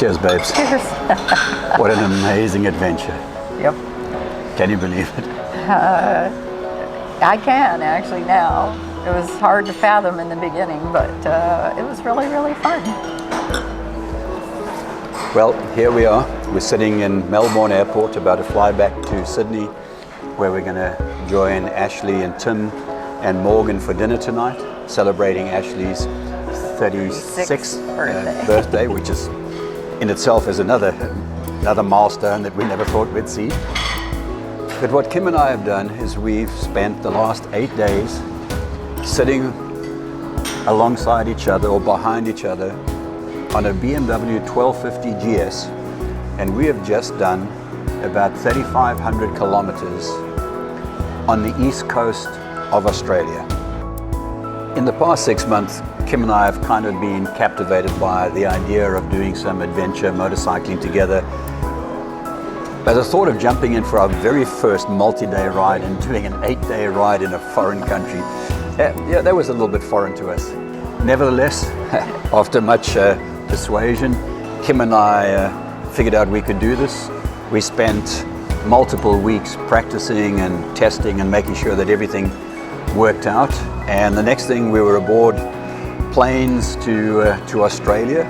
Cheers, babes. Cheers. What an amazing adventure. Yep. Can you believe it? I can actually now. It was hard to fathom in the beginning, but it was really, really fun. Well, here we are. We're sitting in Melbourne Airport, about to fly back to Sydney, where we're going to join Ashley and Tim and Morgan for dinner tonight, celebrating Ashley's 36th birthday, which is in itself is another milestone that we never thought we'd see. But what Kim and I have done is we've spent the last 8 days sitting alongside each other or behind each other on a BMW 1250 GS, and we have just done about 3,500 kilometers on the east coast of Australia. In the past 6 months, Kim and I have kind of been captivated by the idea of doing some adventure motorcycling together. But the thought of jumping in for our very first multi-day ride and doing an 8-day ride in a foreign country, yeah, that was a little bit foreign to us. Nevertheless, after much persuasion, Kim and I figured out we could do this. We spent multiple weeks practicing and testing and making sure that everything worked out. And the next thing, we were aboard planes to Australia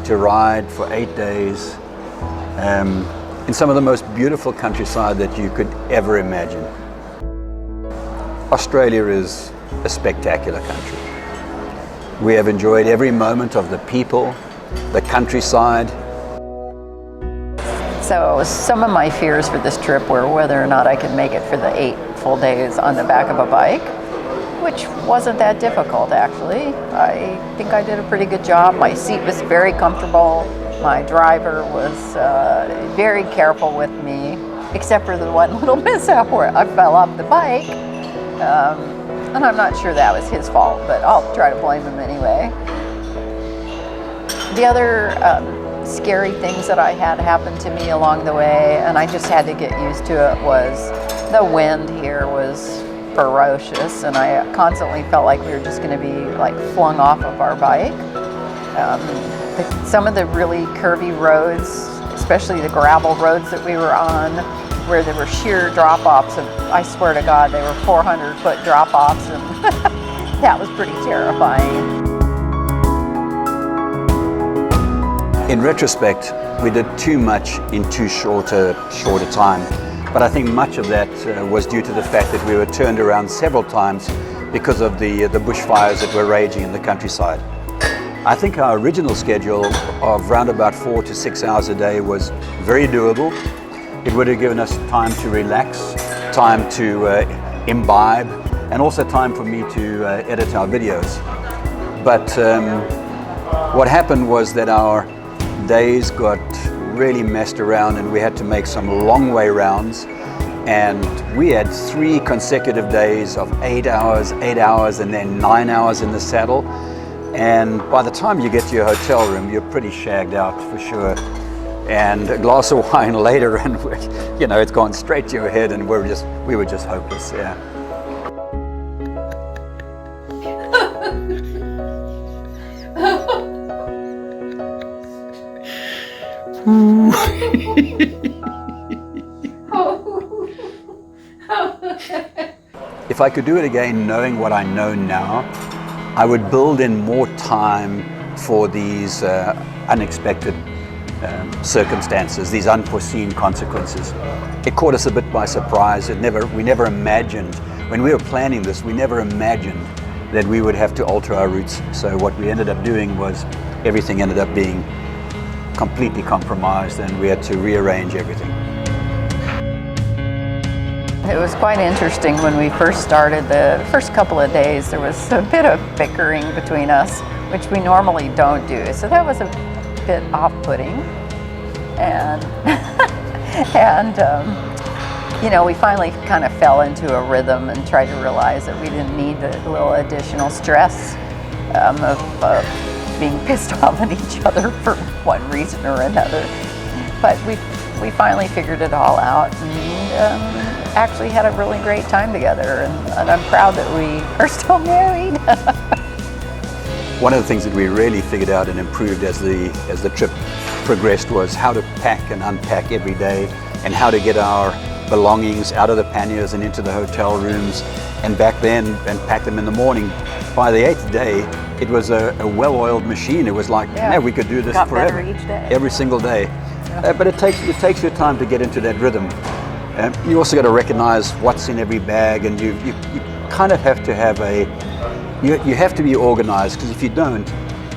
to ride for 8 days in some of the most beautiful countryside that you could ever imagine. Australia is a spectacular country. We have enjoyed every moment of the people, the countryside. So some of my fears for this trip were whether or not I could make it for the 8 full days on the back of a bike, which wasn't that difficult actually. I think I did a pretty good job. My seat was very comfortable. My driver was very careful with me, except for the one little mishap where I fell off the bike. And I'm not sure that was his fault, but I'll try to blame him anyway. The other scary things that I had happen to me along the way, and I just had to get used to it, was the wind here was ferocious, and I constantly felt like we were just going to be like flung off of our bike. Some of the really curvy roads, especially the gravel roads that we were on, where there were sheer drop-offs, and I swear to God, they were 400-foot drop-offs, and that was pretty terrifying. In retrospect, we did too much in too short a time. But I think much of that was due to the fact that we were turned around several times because of the bushfires that were raging in the countryside. I think our original schedule of round about 4 to 6 hours a day was very doable. It would have given us time to relax, time to imbibe, and also time for me to edit our videos. But what happened was that our days got really messed around, and we had to make some long way rounds, and we had 3 consecutive days of 8 hours, and then 9 hours in the saddle. And by the time you get to your hotel room, you're pretty shagged out for sure. And a glass of wine later, and you know, it's gone straight to your head, and we were just hopeless. Yeah. If I could do it again, knowing what I know now, I would build in more time for these unexpected circumstances, these unforeseen consequences. It caught us a bit by surprise. We never imagined, when we were planning this, we never imagined that we would have to alter our routes. So what we ended up doing was everything ended up being completely compromised, and we had to rearrange everything. It was quite interesting when we first started. The first couple of days there was a bit of bickering between us, which we normally don't do. So that was a bit off-putting. And, you know, we finally kind of fell into a rhythm and tried to realize that we didn't need the little additional stress of being pissed off at each other for one reason or another. But we finally figured it all out, and actually had a really great time together, and I'm proud that we are still married. one of the things that we really figured out and improved as the trip progressed was how to pack and unpack every day, and how to get our belongings out of the panniers and into the hotel rooms and back then and pack them in the morning. By the 8th day, it was a well-oiled machine. It was like, man, we could do this forever, each day. every single day. But it takes your time to get into that rhythm. You also got to recognize what's in every bag, and you kind of have to have you have to be organized, because if you don't,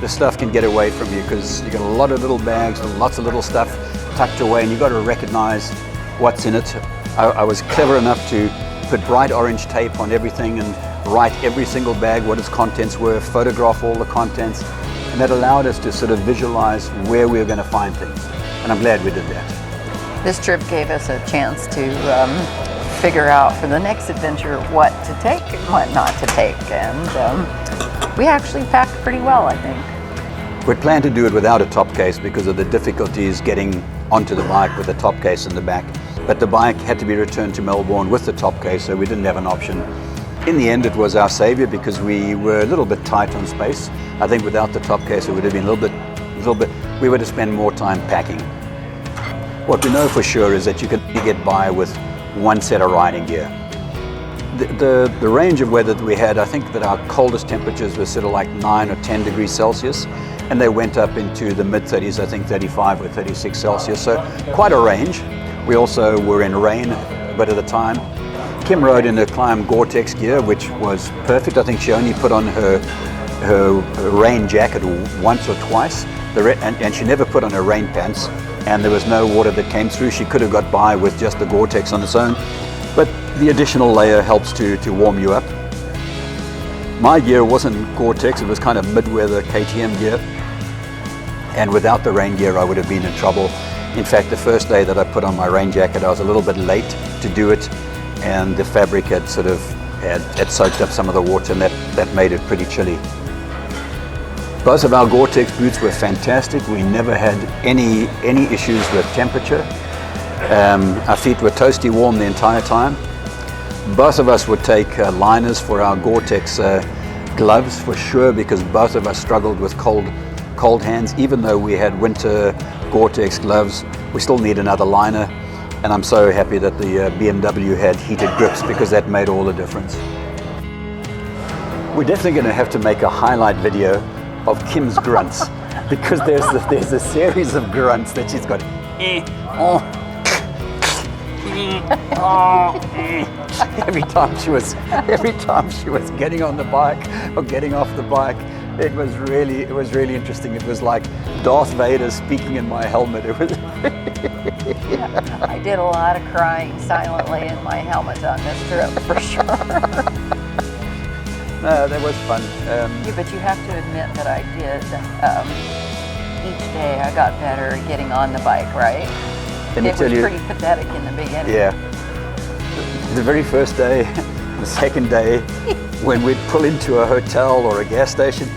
the stuff can get away from you, because you got a lot of little bags with lots of little stuff tucked away, and you got to recognize what's in it. I was clever enough to put bright orange tape on everything and write every single bag what its contents were, photograph all the contents, and that allowed us to sort of visualize where we were going to find things. And I'm glad we did that. This trip gave us a chance to figure out for the next adventure what to take and what not to take, and we actually packed pretty well, I think. We planned to do it without a top case because of the difficulties getting onto the bike with the top case in the back. But the bike had to be returned to Melbourne with the top case, so we didn't have an option. In the end, it was our savior because we were a little bit tight on space. I think without the top case, it would have been a little bit, we would have spent more time packing. What we know for sure is that you can get by with one set of riding gear. The range of weather that we had, I think that our coldest temperatures were sort of like 9 or 10 degrees Celsius, and they went up into the mid-30s, I think 35 or 36 Celsius, so quite a range. We also were in rain a bit of the time. Kim rode in her Climb Gore-Tex gear, which was perfect. I think she only put on her rain jacket once or twice, and she never put on her rain pants, and there was no water that came through. She could have got by with just the Gore-Tex on its own, but the additional layer helps to warm you up. My gear wasn't Gore-Tex, it was kind of mid-weather KTM gear, and without the rain gear I would have been in trouble. In fact, the first day that I put on my rain jacket, I was a little bit late to do it, and the fabric had sort of had soaked up some of the water, and that made it pretty chilly. Both of our Gore-Tex boots were fantastic. We never had any issues with temperature. Our feet were toasty warm the entire time. Both of us would take liners for our Gore-Tex gloves for sure, because both of us struggled with cold hands. Even though we had winter Gore-Tex gloves, we still need another liner, and I'm so happy that the BMW had heated grips, because that made all the difference. We're definitely going to have to make a highlight video of Kim's grunts, because there's a series of grunts that she's got. Every time she was getting on the bike or getting off the bike, it was really interesting. It was like Darth Vader speaking in my helmet. It was. I did a lot of crying silently in my helmet on this trip, for sure. No, that was fun. Yeah, but you have to admit that I did. Each day I got better at getting on the bike, right? It was pretty pathetic in the beginning. Yeah. The very first day, the second day, when we'd pull into a hotel or a gas station,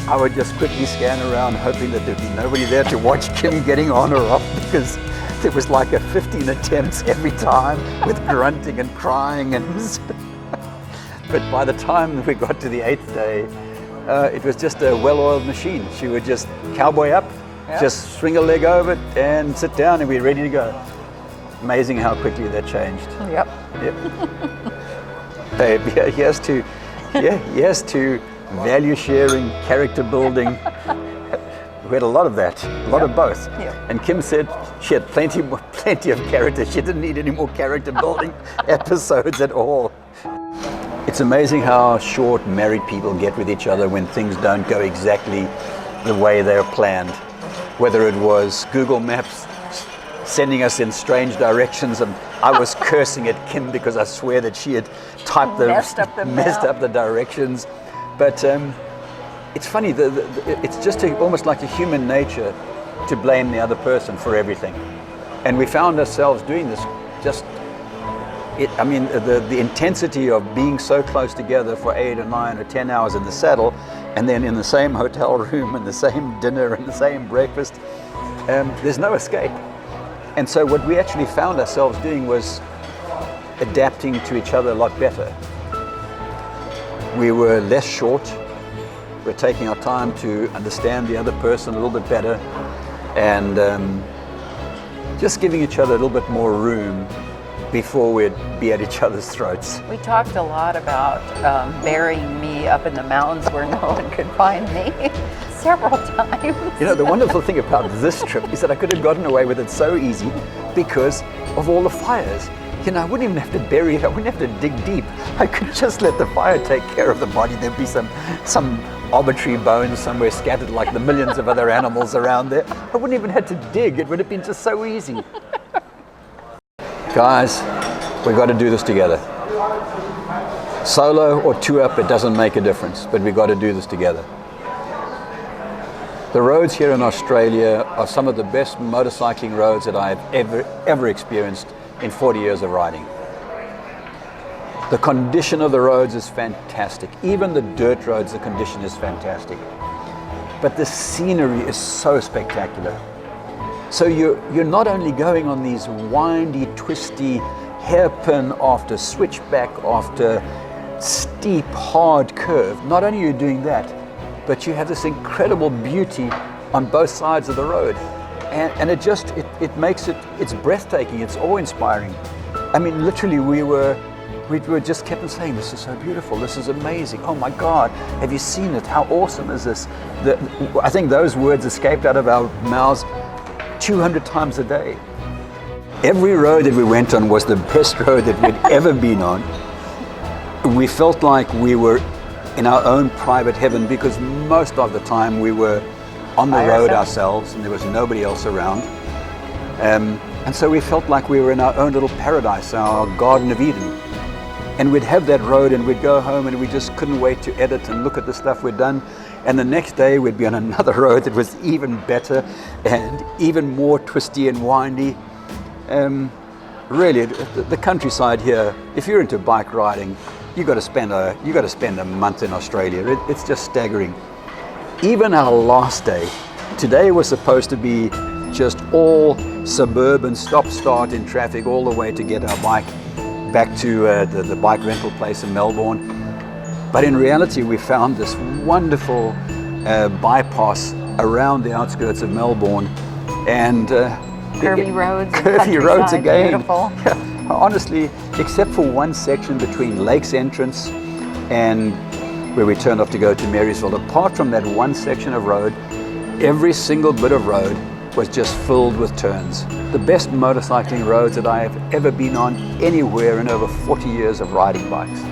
I would just quickly scan around, hoping that there'd be nobody there to watch Kim getting on or off, because there was like 15 attempts every time with grunting and crying. But by the time we got to the 8th day, it was just a well-oiled machine. She would just cowboy up, just swing a leg over and sit down, and we're ready to go. Amazing how quickly that changed. Yep. Hey, here's to value sharing, character building. We had a lot of that, a lot of both. Yep. And Kim said she had plenty of character. She didn't need any more character building episodes at all. It's amazing how short married people get with each other when things don't go exactly the way they're planned. Whether it was Google Maps sending us in strange directions, and I was cursing at Kim because I swear that she had typed messed up the directions. But it's funny, it's just almost like a human nature to blame the other person for everything. And we found ourselves doing this the intensity of being so close together for 8 or 9 or 10 hours in the saddle, and then in the same hotel room and the same dinner and the same breakfast, there's no escape. And so what we actually found ourselves doing was adapting to each other a lot better. We were less short, We're taking our time to understand the other person a little bit better, and just giving each other a little bit more room before we'd be at each other's throats. We talked a lot about burying me up in the mountains where no one could find me several times. You know, the wonderful thing about this trip is that I could have gotten away with it so easy because of all the fires. You know, I wouldn't even have to bury it. I wouldn't have to dig deep. I could just let the fire take care of the body. There'd be some arbitrary bones somewhere scattered like the millions of other animals around there. I wouldn't even have to dig. It would have been just so easy. Guys, we've got to do this together. Solo or two up, it doesn't make a difference, but we've got to do this together. The roads here in Australia are some of the best motorcycling roads that I've ever experienced in 40 years of riding. The condition of the roads is fantastic. Even the dirt roads, the condition is fantastic. But the scenery is so spectacular. So you're not only going on these windy, twisty, hairpin after switchback after steep, hard curve. Not only are you doing that, but you have this incredible beauty on both sides of the road. And it makes it's breathtaking, it's awe-inspiring. I mean, literally we were just kept on saying, this is so beautiful, this is amazing, oh my God, have you seen it, how awesome is this? I think those words escaped out of our mouths 200 times a day. Every road that we went on was the best road that we'd ever been on. We felt like we were in our own private heaven because most of the time we were on the road ourselves and there was nobody else around. And so we felt like we were in our own little paradise, our Garden of Eden. And we'd have that road and we'd go home and we just couldn't wait to edit and look at the stuff we'd done. And the next day we'd be on another road that was even better and even more twisty and windy. Really, the countryside here, if you're into bike riding, you got to spend a month in Australia. It's just staggering. Even our last day, today was supposed to be just all suburban stop-start in traffic all the way to get our bike back to the bike rental place in Melbourne. But in reality, we found this wonderful bypass around the outskirts of Melbourne, and curvy roads again. Beautiful. Yeah, honestly, except for one section between Lakes Entrance and where we turned off to go to Marysville. Apart from that one section of road, every single bit of road was just filled with turns. The best motorcycling roads that I have ever been on anywhere in over 40 years of riding bikes.